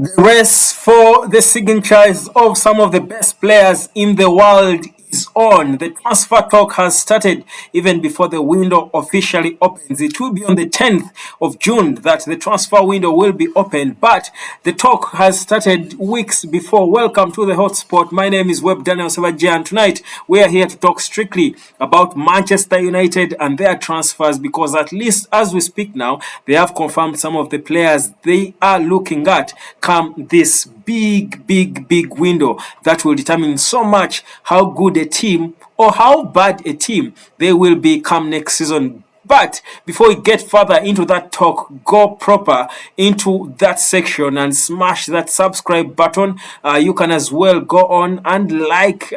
The race for the signatures of some of the best players in the world is on. The transfer talk has started even before the window officially opens. It will be on the 10th of June that the transfer window will be open, but the talk has started weeks before. Welcome to the hotspot. My name is Web Daniel Sebaji, and tonight we are here to talk strictly about Manchester United and their transfers, because at least as we speak now, they have confirmed some of the players they are looking at come this big window that will determine so much how good a team or how bad a team they will be come next season. But before we get further into that talk, go proper into that section and smash that subscribe button. You can as well go on and like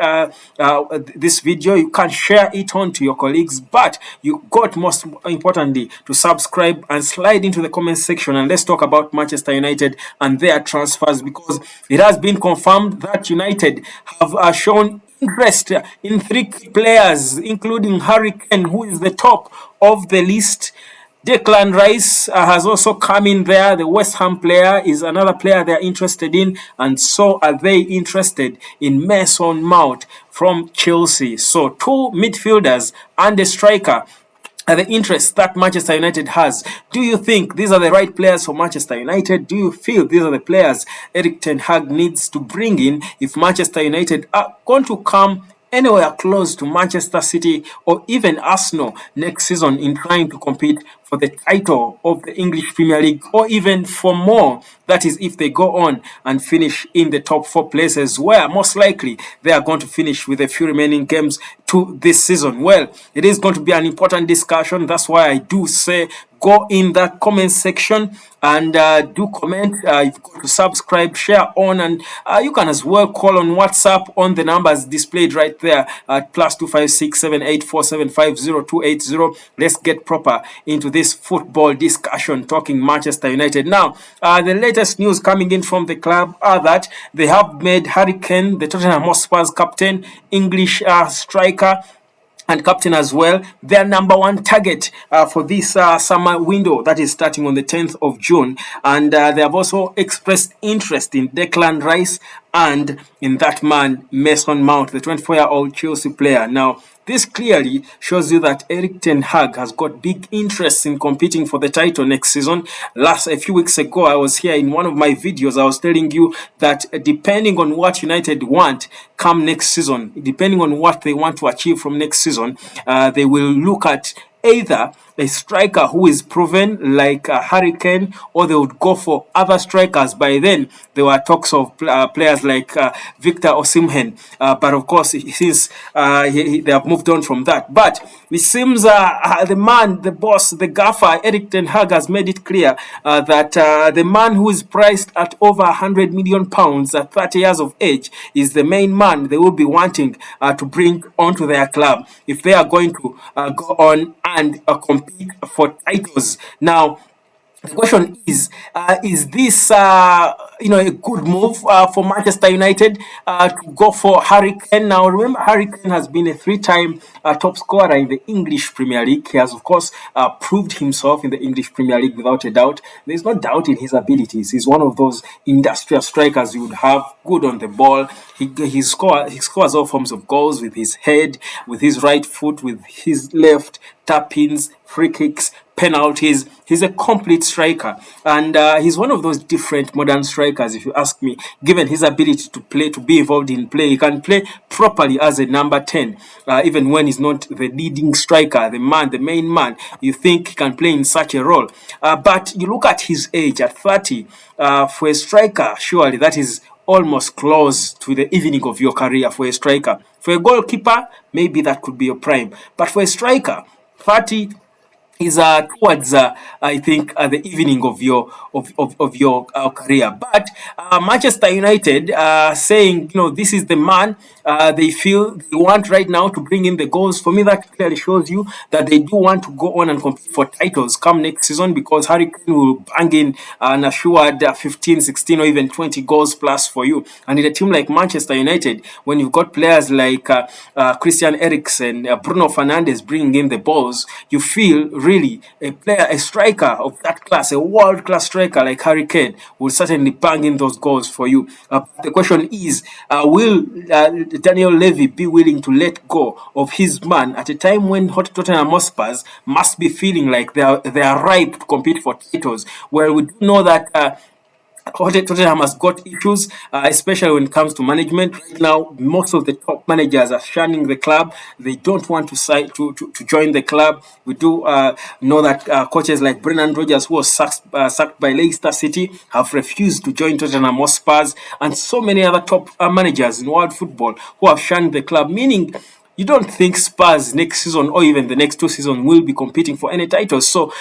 this video. You can share it on to your colleagues, but you got most importantly to subscribe and slide into the comment section, and let's talk about Manchester United and their transfers, because it has been confirmed that United have shown interest in three players, including Harry Kane, who is the top of the list. Declan Rice has also come in there. The West Ham player is another player they're interested in, and so are they interested in Mason Mount from Chelsea. So two midfielders and a striker are the interests that Manchester United has. Do you think these are the right players for Manchester United? Do you feel these are the players Erik ten Hag needs to bring in if Manchester United are going to come anywhere close to Manchester City or even Arsenal next season in trying to compete for the title of the English Premier League, or even for more? That is, if they go on and finish in the top four places, where most likely they are going to finish with a few remaining games to this season. Well, it is going to be an important discussion. That's why I do say go in the comment section and do comment. You've got to subscribe, share on, and you can as well call on WhatsApp on the numbers displayed right there at +256784750 Let's get proper into this football discussion, talking Manchester United. Now, the latest news coming in from the club are that they have made Harry Kane, the Tottenham Hotspur's captain, English striker, and captain as well, their number one target for this summer window that is starting on the 10th of June. And they have also expressed interest in Declan Rice and in that man, Mason Mount, the 24-year-old Chelsea player. Now, this clearly shows you that Erik ten Hag has got big interest in competing for the title next season. A few weeks ago, I was here in one of my videos. I was telling you that depending on what United want come next season, depending on what they want to achieve from next season, they will look at either a striker who is proven like Harry Kane, or they would go for other strikers. By then, there were talks of players like Victor Osimhen, but of course, since they have moved on from that. But it seems the man, the boss, the gaffer, Erik ten Hag, has made it clear that the man who is priced at over £100 million at 30 years of age is the main man they will be wanting to bring onto their club if they are going to go on and compete for titles. Now, the question is this a good move for Manchester United to go for Harry Kane? Now, remember, Harry Kane has been a three-time top scorer in the English Premier League. He has, of course, proved himself in the English Premier League without a doubt. There's no doubt in his abilities. He's one of those industrial strikers you would have, good on the ball. He scores all forms of goals with his head, with his right foot, with his left, tap-ins, free kicks, penalties. He's a complete striker, and he's one of those different modern strikers, if you ask me. Given his ability to play, to be involved in play, he can play properly as a number 10, even when he's not the leading striker, the main man. You think he can play in such a role, but you look at his age at 30. For a striker, surely that is almost close to the evening of your career for a striker. For a goalkeeper, maybe that could be your prime, but for a striker, 30 is towards I think the evening of your career. But Manchester United saying, this is the man they feel they want right now to bring in the goals. For me, that clearly shows you that they do want to go on and compete for titles come next season, because Harry Kane will bang in an assured 15, 16 or even 20 goals plus for you. And in a team like Manchester United, when you've got players like Christian Eriksen, Bruno Fernandes bringing in the balls, you feel really really a player, a striker of that class, a world-class striker like Harry Kane will certainly bang in those goals for you. The question is, will Daniel Levy be willing to let go of his man at a time when Tottenham Hotspurs must be feeling like they are ripe to compete for titles? Well, we do know that. Tottenham has got issues, especially when it comes to management. Right now, most of the top managers are shunning the club. They don't want to sign to join the club. We do know that coaches like Brendan Rodgers, who was sacked by Leicester City, have refused to join Tottenham Hotspurs, and so many other top managers in world football who have shunned the club, meaning you don't think Spurs next season or even the next two seasons will be competing for any titles. So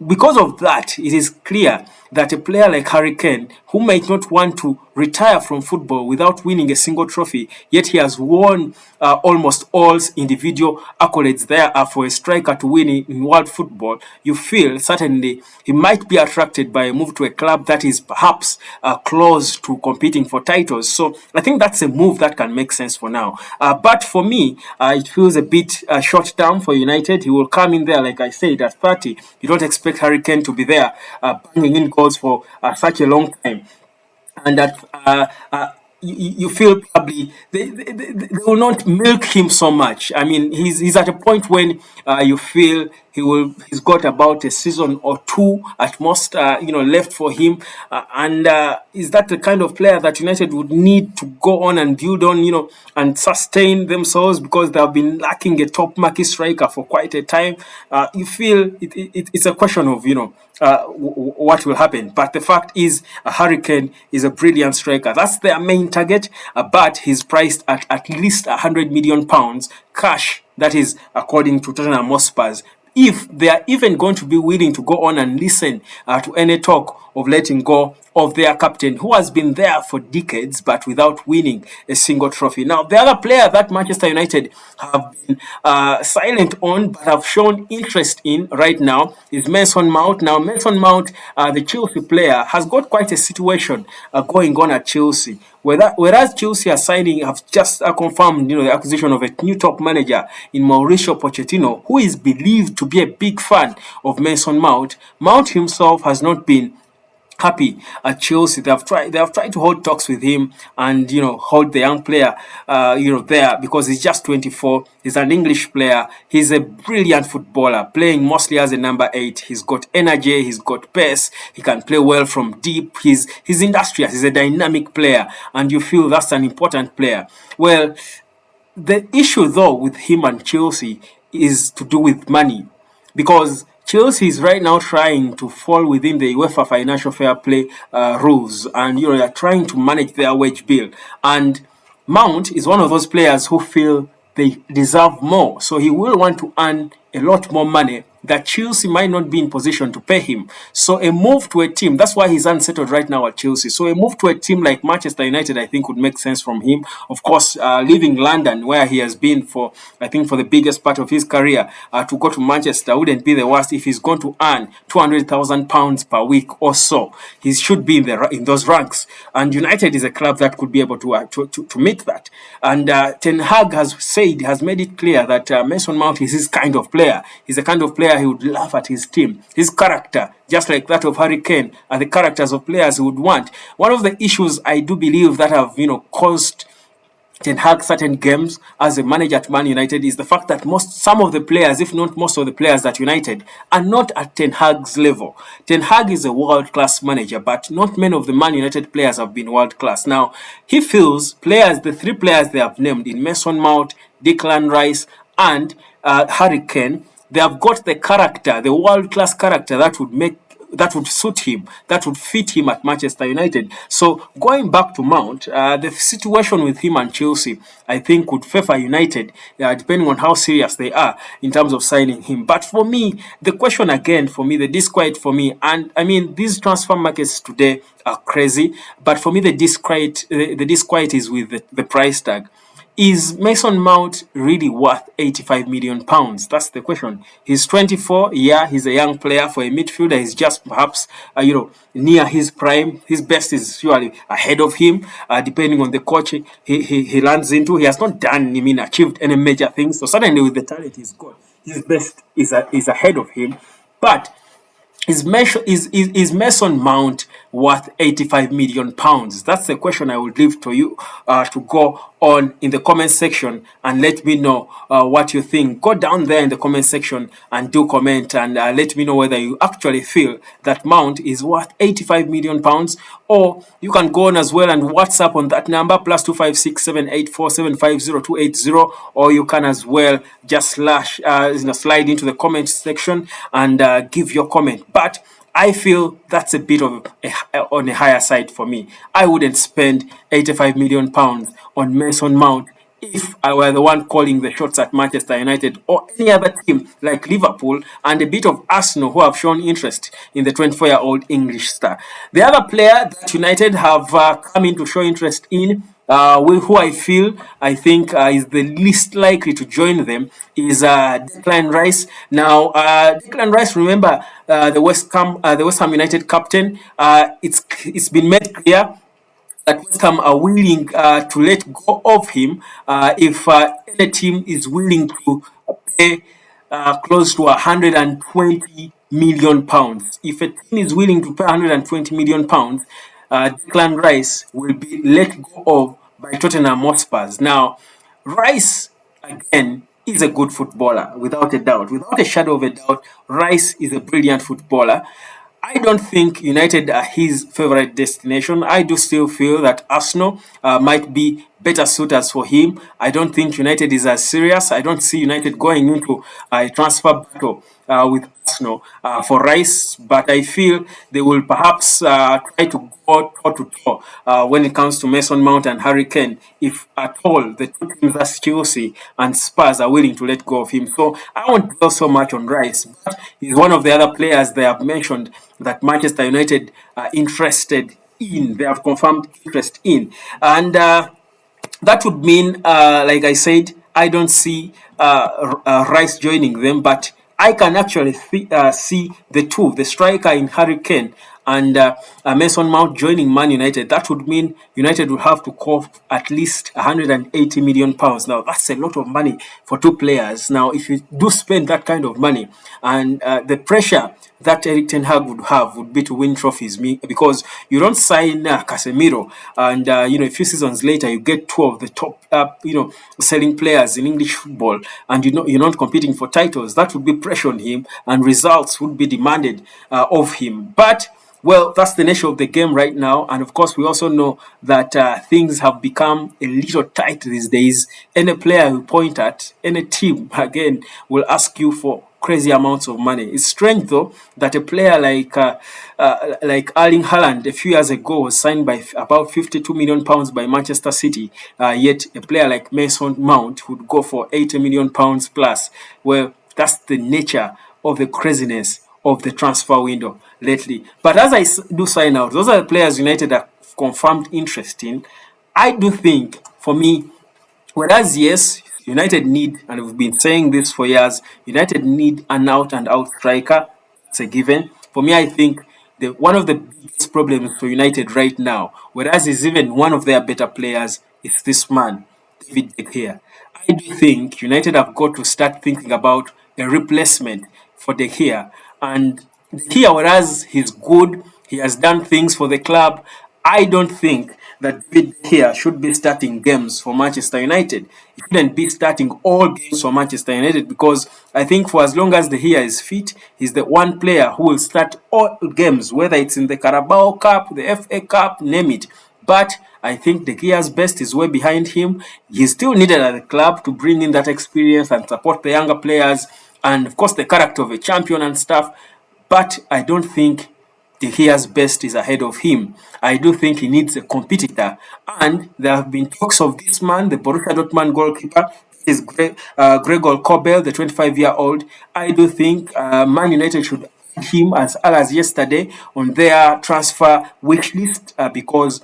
because of that, it is clear that a player like Harry Kane, who might not want to retire from football without winning a single trophy, yet he has won almost all individual accolades there are for a striker to win in world football, you feel certainly he might be attracted by a move to a club that is perhaps close to competing for titles. So I think that's a move that can make sense for now. But for me, it feels a bit short term for United. He will come in there, like I said, at 30. You don't expect Harry Kane to be there banging in goals for such a long time, and that you feel probably they will not milk him so much. I mean, he's at a point when you feel he's got about a season or two at most, left for him. And is that the kind of player that United would need to go on and build on, and sustain themselves, because they have been lacking a top marquee striker for quite a time? You feel it's a question of, what will happen. But the fact is, Harry Kane is a brilliant striker. That's their main target, but he's priced at least £100 million cash. That is according to Tottenham Hotspurs. If they are even going to be willing to go on and listen to any talk of letting go of their captain, who has been there for decades but without winning a single trophy. Now, the other player that Manchester United have been silent on but have shown interest in right now is Mason Mount. Now, Mason Mount, the Chelsea player, has got quite a situation going on at Chelsea. Whereas Chelsea have just confirmed, the acquisition of a new top manager in Mauricio Pochettino, who is believed to be a big fan of Mason Mount. Mount himself has not been happy at Chelsea. They have tried to hold talks with him and hold the young player there, because he's just 24. He's an English player. He's a brilliant footballer, playing mostly as a number 8. He's got energy, he's got pace, he can play well from deep. He's industrious, he's a dynamic player, and you feel that's an important player. Well, the issue though with him and Chelsea is to do with money, because Chelsea is right now trying to fall within the UEFA financial fair play rules, and they're trying to manage their wage bill. And Mount is one of those players who feel they deserve more, so he will want to earn a lot more money that Chelsea might not be in position to pay him. So a move to a team, that's why he's unsettled right now at Chelsea. So a move to a team like Manchester United, I think, would make sense from him. Of course, leaving London, where he has been for the biggest part of his career, to go to Manchester wouldn't be the worst. If he's going to earn £200,000 per week or so, he should be in those ranks. And United is a club that could be able to meet that. And Ten Hag has made it clear that Mason Mount is his kind of player. He's the kind of player he would laugh at his team. His character, just like that of Harry Kane, are the characters of players he would want. One of the issues I do believe that have caused Ten Hag certain games as a manager at Man United is the fact that some of the players, if not most of the players at United, are not at Ten Hag's level. Ten Hag is a world-class manager, but not many of the Man United players have been world-class. Now, he feels the three players they have named in Mason Mount, Declan Rice, and Harry Kane, they have got the character, the world-class character that would suit him, that would fit him at Manchester United. So going back to Mount, the situation with him and Chelsea, I think, would favor United, depending on how serious they are in terms of signing him. But for me, the question again, the disquiet for me, and I mean, these transfer markets today are crazy, but for me, the disquiet is with the price tag. Is Mason Mount really worth £85 million? That's the question. He's 24. Yeah, he's a young player. For a midfielder, he's just perhaps, near his prime. His best is surely ahead of him, depending on the coach he lands into. He has not achieved any major things. So certainly with the talent he's got, his best is ahead of him. But is Mason Mount worth 85 million pounds? That's the question I would leave to you to go on in the comment section and let me know what you think. Go down there in the comment section and do comment and let me know whether you actually feel that Mount is worth 85 million pounds, or you can go on as well and WhatsApp on that number +256784750 or you can as well just slide into the comment section and give your comment. But I feel that's a bit of on a higher side for me. I wouldn't spend 85 million pounds on Mason Mount if I were the one calling the shots at Manchester United or any other team like Liverpool and a bit of Arsenal who have shown interest in the 24-year-old English star. The other player that United have come in to show interest in, who I think is the least likely to join them, is Declan Rice. Now, Declan Rice, remember the West Ham United captain. It's been made clear that West Ham are willing to let go of him if any team is willing to pay close to 120 million pounds. If a team is willing to pay 120 million pounds, Declan Rice will be let go of by Tottenham Hotspurs. Now, Rice again is a good footballer, without a doubt. Without a shadow of a doubt, Rice is a brilliant footballer. I don't think United are his favorite destination. I do still feel that Arsenal might be better suitors for him. I don't think United is as serious. I don't see United going into a transfer battle with Arsenal for Rice, but I feel they will perhaps try to go toe to toe when it comes to Mason Mount and Harry Kane, if at all the two teams as Chelsea and Spurs are willing to let go of him. So I won't dwell so much on Rice, but he's one of the other players they have mentioned that Manchester United are interested in. They have confirmed interest in, and that would mean, like I said, I don't see Rice joining them, but I can actually see the two, the striker in Harry Kane and Mason Mount joining Man United. That would mean United would have to cough at least 180 million pounds. Now, that's a lot of money for two players. Now, if you do spend that kind of money, and the pressure that Eric Ten Hag would have would be to win trophies, because you don't sign Casemiro and a few seasons later you get two of the top selling players in English football, and you're not competing for titles. That would be pressure on him, and results would be demanded of him. But well, that's the nature of the game right now. And of course, we also know that things have become a little tight these days. Any player you point at, any team, again, will ask you for crazy amounts of money. It's strange, though, that a player like Erling Haaland a few years ago was signed by about 52 million pounds by Manchester City, yet a player like Mason Mount would go for 80 million pounds plus. Well, that's the nature of the craziness of the transfer window lately. But as I do sign out, those are the players United are confirmed interest in. I do think, for me, whereas yes, United need, and we've been saying this for years, United need an out-and-out striker. It's a given. For me, I think one of the biggest problems for United right now, whereas is even one of their better players, is this man, David De Gea. I do think United have got to start thinking about a replacement for De Gea. And De Gea, whereas he's good, he has done things for the club, I don't think that David De Gea should be starting games for Manchester United. He shouldn't be starting all games for Manchester United, because I think for as long as De Gea is fit, he's the one player who will start all games, whether it's in the Carabao Cup, the FA Cup, name it. But I think De Gea's best is way behind him. He's still needed at the club to bring in that experience and support the younger players, and of course the character of a champion and stuff. But I don't think De Gea's best is ahead of him. I do think he needs a competitor, and there have been talks of this man, the Borussia Dortmund goalkeeper, is Gregor Kobel, the 25-year-old. I do think Man United should add him as early as yesterday on their transfer wish list, because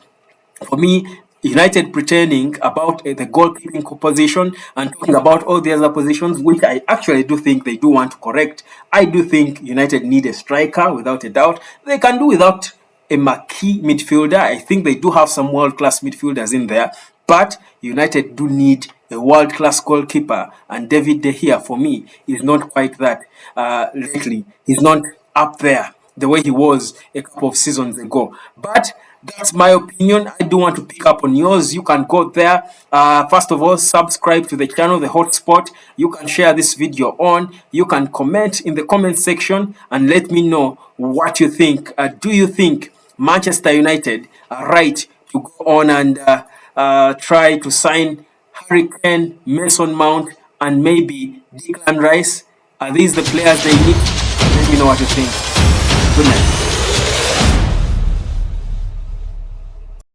for me, United pretending about the goalkeeping position and talking about all the other positions, which I actually do think they do want to correct. I do think United need a striker, without a doubt. They can do without a marquee midfielder. I think they do have some world-class midfielders in there. But United do need a world-class goalkeeper, and David De Gea, for me, is not quite that lately. He's not up there the way he was a couple of seasons ago. But that's my opinion. I do want to pick up on yours. You can go there. First of all, subscribe to the channel, The Hotspot. You can share this video on. You can comment in the comment section and let me know what you think. Do you think Manchester United are right to go on and try to sign Harry Kane, Mason Mount, and maybe Declan Rice? Are these the players they need? Let me know what you think. Good night.